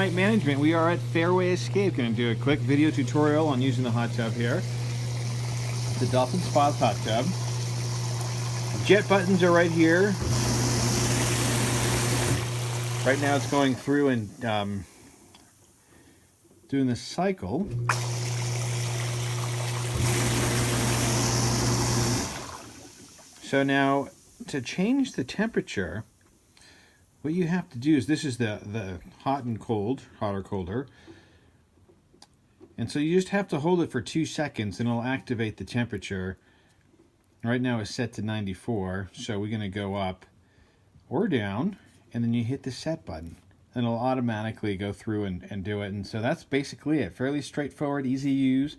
DoneRight Management. We are at Fairway Escape. Going to do a quick video tutorial on using the hot tub here. The Dolphin Spa hot tub. Jet buttons are right here. Right now it's going through and doing the cycle. So now to change the temperature, what you have to do is, this is the hot and cold, hot or colder. And so you just have to hold it for 2 seconds and it'll activate the temperature. Right now it's set to 94, so we're going to go up or down, and then you hit the set button. And it'll automatically go through and do it. And so that's basically it. Fairly straightforward, easy to use.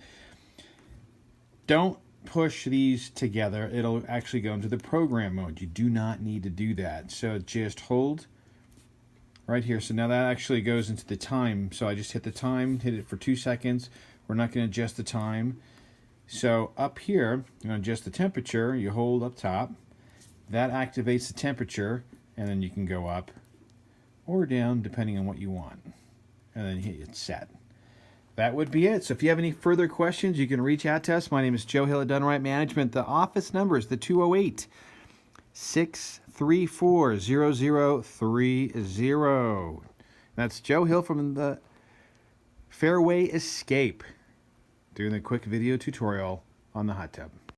Don't push these together. It'll actually go into the program mode. You do not need to do that. So just hold right here. So now that actually goes into the time. So I just hit the time, hit it for 2 seconds. We're not going to adjust the time. So up here, you're going to adjust the temperature. You hold up top. That activates the temperature, and then you can go up or down depending on what you want. And then hit set. That would be it. So if you have any further questions, you can reach out to us. My name is Joe Hill at DoneRight Management. The office number is the 208-634-0030. That's Joe Hill from the Fairway Escape, doing a quick video tutorial on the hot tub.